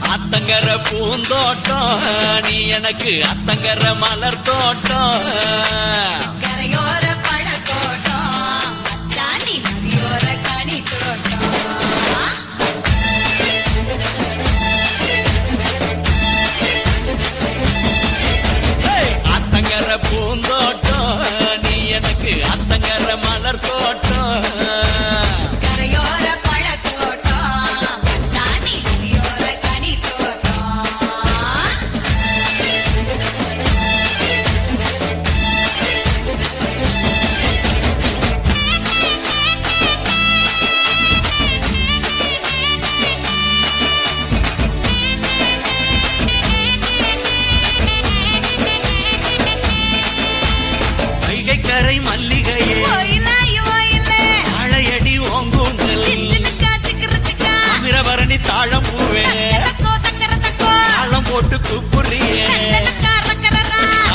அத்தங்கர பூந்தோட்டம் நீ எனக்கு அத்தங்கர மலர் தோட்டம் கரையோர பழத்தோட்டம் சாண்டி நதியோர கனி தோட்டம் அத்தங்கர பூந்தோட்டம் நீ எனக்கு அத்தங்கர மலர் தோட்டம் கரையோர பழத்தோட்டம் சாண்டி நதியோர கனி தோட்டம் கரை மல்லிகையே வாழையடி ஓங்கூந்தல் அமிரபரணி தாழம் பூவே தாளம் போட்டு கூப்புறியே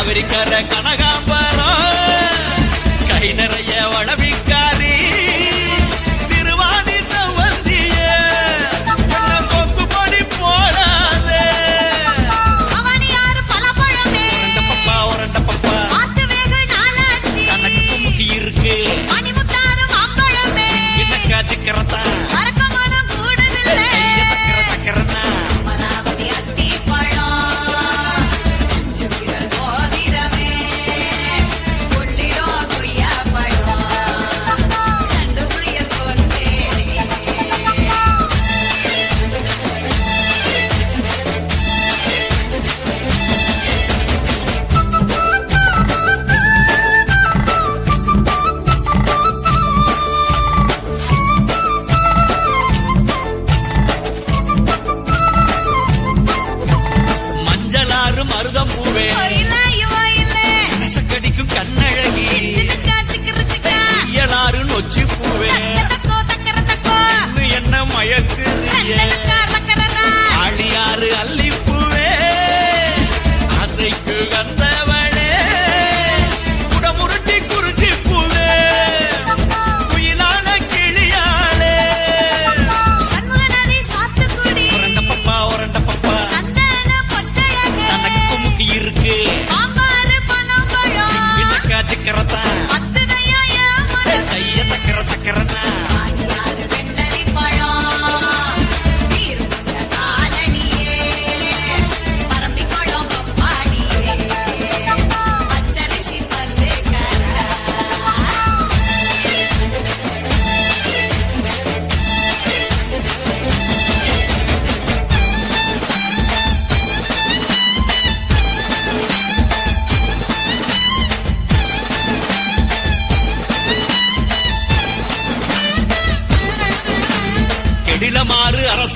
அவரிக்கர கனகாம்பரம் கை நிறைய வளவிக்காரி சிறுவாணி சவந்தியே கொக்கு பொடி போடாதே உரண்ட பப்பா தனக்கு குமுக்கி இருக்கு இன்னக்கா சிக்கரத்தா தக்கரன்னா அமராவதி அத்தி பழம்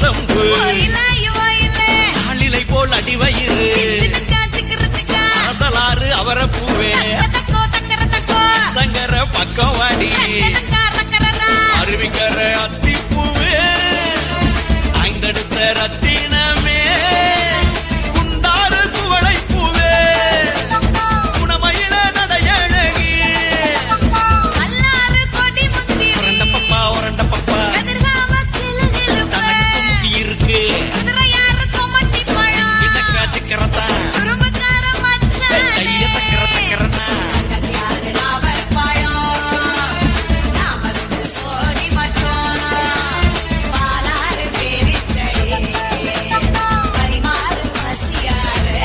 வசம்பு ஓயிலாய் ஓயிலே ஆளிலை போல் அடிவயிறு சின்னக்கா சிக்கர சிக்கா அரசலாறு அவர பூவே தக்கோ தக்கர தக்கோ தங்கர பக்கம் வாடி தக்கா ரக்கரரா அருவிக்கர அத்திப்பூவே ஐந்தடுத்த ரத்தினமே குண்டாறு குவளை பூவே குணமயில நடையழகி அல்லாறு கொடி முந்திரி ஒரண்ட பப்பா கதிர்காம கிளுகிளுப்பு தனக்கு முக்கி இருக்கு குதிரையாறு கொமட்டி பழம் இதக்கா சிக்கரத்தா குறும்புக்கார மச்சானே கைய தக்கர தக்கரனா கஜியாறு நாவர் பழம் நாமருக்கு சோடி மட்டும் பாலாறு பேரிச்சையே பரிமாறு பசியாறு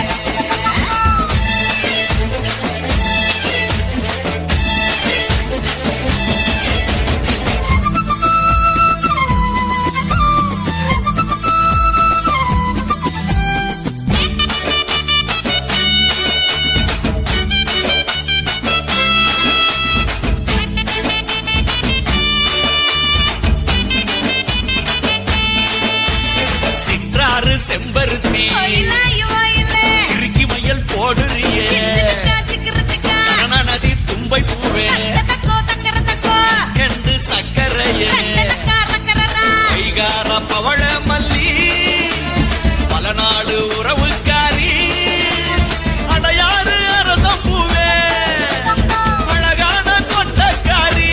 சிற்றாறு செம்பருத்தி ஓயிலாய் ஓயிலே இறுக்கி மயல் போடுறியே சின்னக்கா சிக்கர சிக்கா கரண நதி தும்பை பூவே தக்கோ தக்கர தக்கோ கண்டு சக்கரையே தக்கா ரக்கரரா கைகார பவள மல்லி பல நாடு உறவுக்காரி அடையாறு அரசம் பூவே அழகான கொண்டக்காரி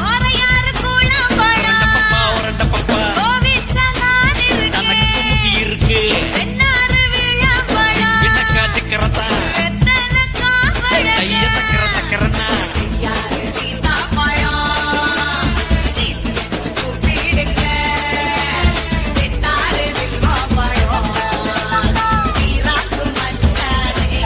ஓரையாறு கூழாம்பழம் ஒரண்ட பப்பா கோவிச்ச நாடு தனக்கு இருக்கு முக்கி இருக்கு வெண்ணாறு விழாம்பழம் பின்னக்கா சிக்கரத்தா வெத்தல கைய தக்கர காம்பழம் தக்கரனா யாரு சீதாப்பழம் சீத்து கூப்பிடுங்க வெண்ணாறு வில்வாப்பழம் வீராப்பு மச்சானே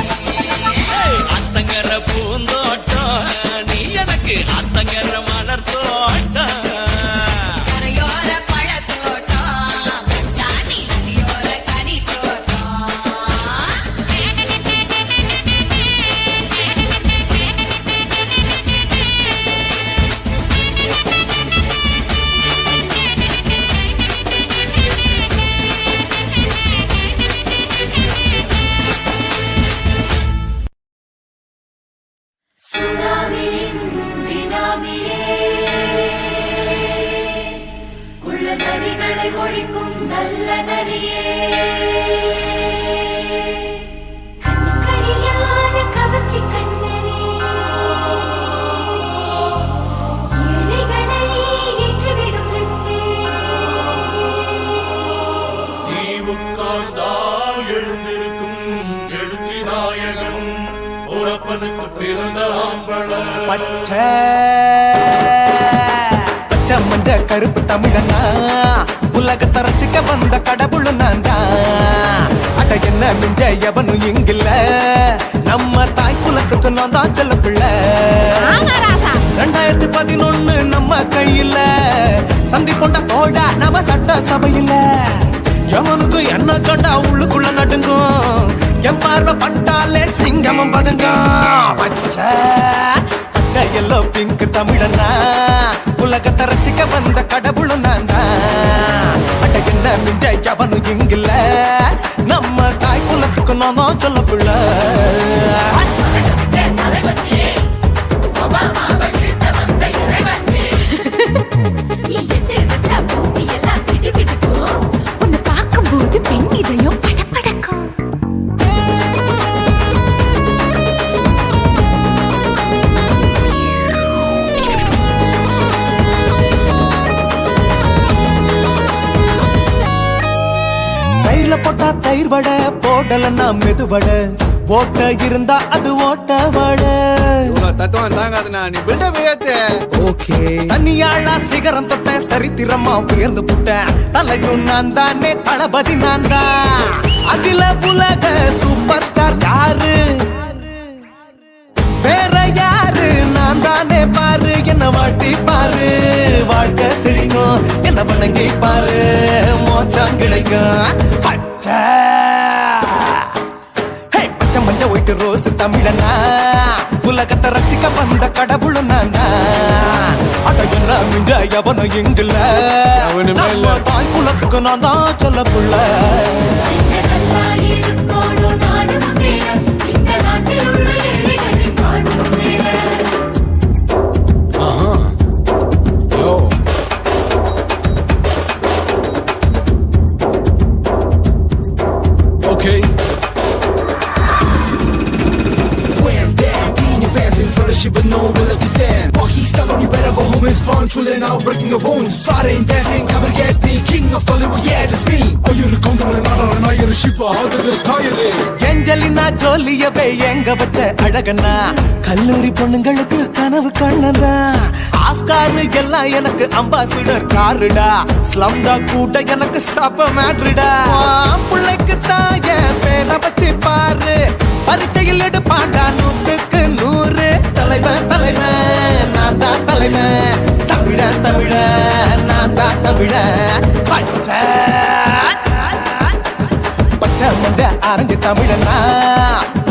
அத்தங்கர பூந்தோட்டம் நீ எனக்கு அத்தங்கர மலர் தோட்டம் கரையோர பழத்தோட்டம் ஜானி நதியோர கனி தோட்டம் சுனாமியின் வினாமியே உள்ள நரிகளை ஒழிக்கும் நல்ல நரியே கண்ணுக்கழியாத கவர்ச்சி கண்ணனே ஏழைகளை ஏற்றிவிடும் லிப்டே நீ உட்கார்ந்தால் எழுந்திருக்கும் எழுச்சி நாயகன் உறப்பனுக்கு பிறந்த ஆம்பள பச்சை பச்சை மஞ்ச கருப்பு தமிழனா உலகத்தை ரசிக்க வந்த கடவுள் நான் தான் அட என்ன மிஞ்ச எவனும் இங்கில்ல நம்ம தாய் குலத்துக்கு நான் தான் செல்ல பிள்ளை 2011 நம்ம கையில சந்தி கொண்ட தோட நம்ம சட்ட சபையில எவனுக்கு என்ன கண்டா உள்ளுக்குள்ள நடுங்கும் என் பார்வை பட்டாலே சிங்கமும் பதுங்கும் பச்சை பச்சை எல்லோ பிங்க் தமிழனா உலகத்தை ரசிக்க வந்த கடவுளும் நான் தான் அட என்ன மிஞ்ச எவனும் இங்கில்ல நம்ம தாய் குலத்துக்கு நான் தான் சொல்ல பிள்ளை நீ எட்டு வச்ச பூமி எல்லாம் கிடுகிடுக்கும் உன்னை பார்க்கும்போது பெண் இதயம் படபடக்கும் தயிர்ல போட்டா தயிர் வடை போடலன்னா மெது வடை ஓட்ட இருந்தா அது ஓட்ட வடை தத்துவம் தாங்காதுண்ணா நீ பில்டப் ஏத்து ஓகே தனியாளா சிகரம் தொட்டேன் சரித்திரமா உயர்ந்து புட்டேன் தலையும் நான் தானே தளபதி நான் தான் அகில உலக சூப்பர் ஸ்டார் யாரு வேற யாரு நான் தானே பாரு என்ன வாழ்த்தி பாரு வாழ்க்கை சிரிக்கும் என்ன வணங்கி பாரு மோச்சம் கிடைக்கும் பச்சை பச்சை மஞ்ச ஒயிட்டு ரோஸ் தமிழனா உலகத்தை ரசிக்க வந்த கடவுள் நான் அட என்ன மிஞ்ச எவனும் இங்கில்ல எவனுமே இல்ல. நம்ம தாய் குலத்துக்கு நான் தான் சொல்ல புள்ள Yo. Okay. Wham bam, being your pants in front of shit with no will to stand. Walk he's stuck on you better go home and spawn, chilling out, breaking your bones. Fighting, dancing, cover gas, being king of Hollywood, yeah, that's me. Oh, you're a condor and I'm not a shipper. How did this tie it? எஞ்சலினா ஜோலியவே எங்க வச்ச அழகனா கல்லூரி பொண்ணுங்களுக்கு கனவு கண்ணனா Oscar எல்லாம் எனக்கு ambassador காருடா ஸ்லம்டா கூட எனக்கு சப்ப மேட்ருடா பிள்ளைக்கு தாய பேரை வச்சு பாரு பரீட்சையில் எடுப்பாண்டா 100க்கு 100 தலைவன் தலைவன் நான் தான் தலைவன் தமிழன் தமிழன் நான் தான் தமிழன் பச்சை மந்த அரஞ்சு தமிழனா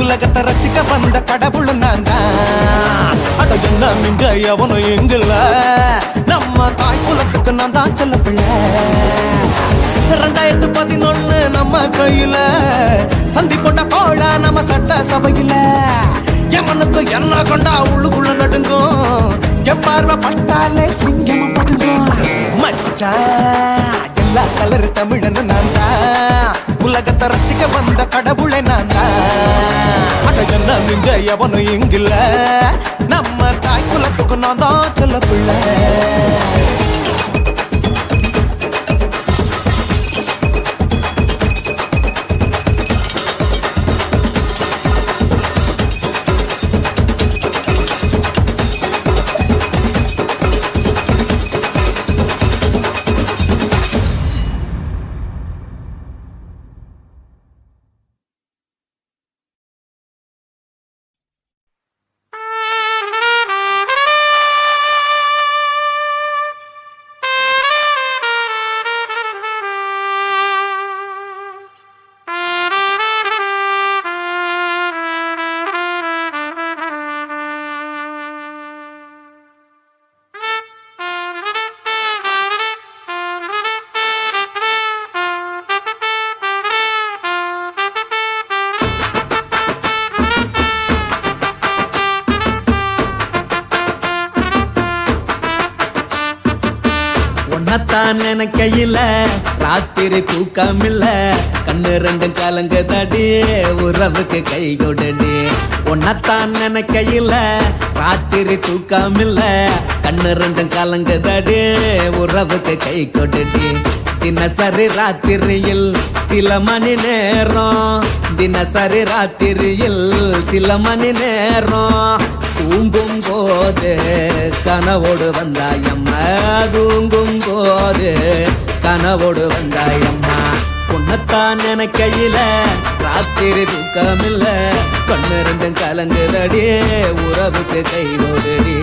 உலகத்தை ரசிக்க வந்த கடவுள் நான் தான் அட என்ன மிஞ்ச எவனும் எங்கில்ல நம்ம தாய் குலத்துக்கு நான் தான் சொல்ல பிள்ளை 2011 நம்ம கையில சந்தி போட்ட கோழா நம்ம சட்ட சபையில எவனுக்கு என்ன கொண்டா உள்ளுக்குள்ள நடுங்கும் எப்பார்வை பட்டாலே சிங்கமும் பதுங்கும் மச்சா எல்லா கலர் தமிழன் நான் தான் உலகத்தை ரசிக்க வந்த கடவுளை நான் தான் அட என்ன மிஞ்ச எவனும் இங்கில்ல நம்ம தாய் குலத்துக்கு நான் தான் சொல்ல பிள்ளை உன்னத்தான் நினைக்கையில ராத்திரி தூக்கமில்ல கண்ணு ரெண்டும் கலங்குதடி உறவுக்கு கை கொடுடி உன்னத்தான் நினைக்கையில ராத்திரி தூக்கமில்ல கண்ணு ரெண்டும் கலங்குதடி உறவுக்கு கை கொடுடி தினசரி ராத்திரியில் சில மணி நேரம் தினசரி ராத்திரியில் சில மணி நேரம் தூங்கும் போது கனவோடு வந்தாயம்மா தூங்கும் போது கனவோடு வந்தாயம்மா உன்னத்தான் நினைக்கையில ராத்திரி தூக்கமில்ல கண்ணு ரெண்டும் கலங்குதடி உறவுக்கு கை ஓடுடி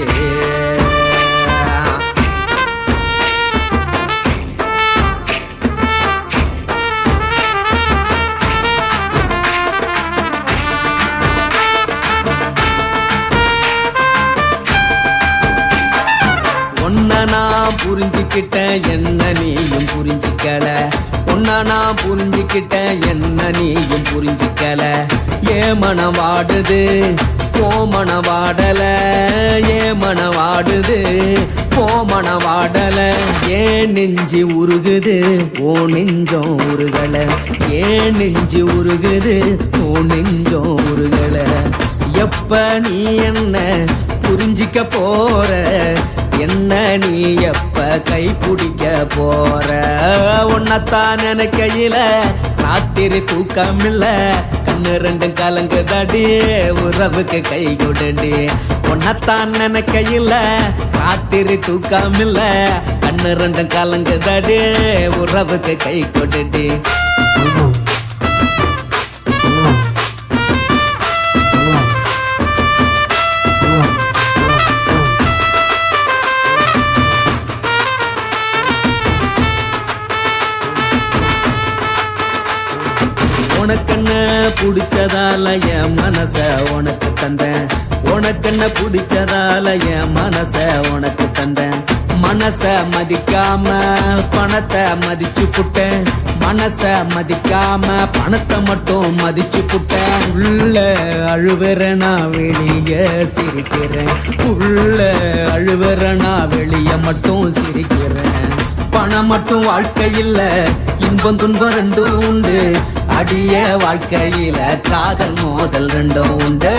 நான் புரிஞ்சுக்கிட்டேன் என்ன நீயும் புரிஞ்சிக்கல உன்ன நான் புரிஞ்சுக்கிட்டேன் என்ன நீயும் புரிஞ்சிக்கல ஏ மனம் வாடுது போ மனம் வாடல ஏ மனம் வாடுது போ மனம் வாடல ஏன் நெஞ்சு உருகுது ஓ நெஞ்சம் உருகல ஏன் நெஞ்சு உருகுது ஓ நெஞ்சம் உருகல எப்ப நீ என்ன புரிஞ்சிக்க போற என்ன நீ எப்ப கை பிடிக்க போற உன்னத்தான் நினைக்கையில ராத்திரி தூக்கமில்ல கண்ணு ரெண்டும் கலங்குதடி உறவுக்கு கை கொடுடி உன்னத்தான் நினைக்கையில ராத்திரி தூக்கமில்ல கண்ணு ரெண்டும் கலங்குதடி உறவுக்கு கை கொடுடி உனக்கென்ன பிடிச்சதால என் மனச உனக்கு தந்தேன் உனக்கென்ன பிடிச்சதால என் மனச உனக்கு தந்தேன் மனச மதிக்காம பணத்தை மதிச்சு புட்டேன் மனச மதிக்காம பணத்தை மட்டும் மதிச்சு புட்டேன் உள்ள அழுவுறனா வெளிய சிரிக்கிறேன் உள்ள அழுவுறனா வெளிய மட்டும் சிரிக்கிறேன் பணம் மட்டும் வாழ்க்கையில் இன்பம் துன்பம் ரெண்டும் உண்டு அடிய வாழ்க்கையில காதல் மோதல் ரெண்டும் உண்டு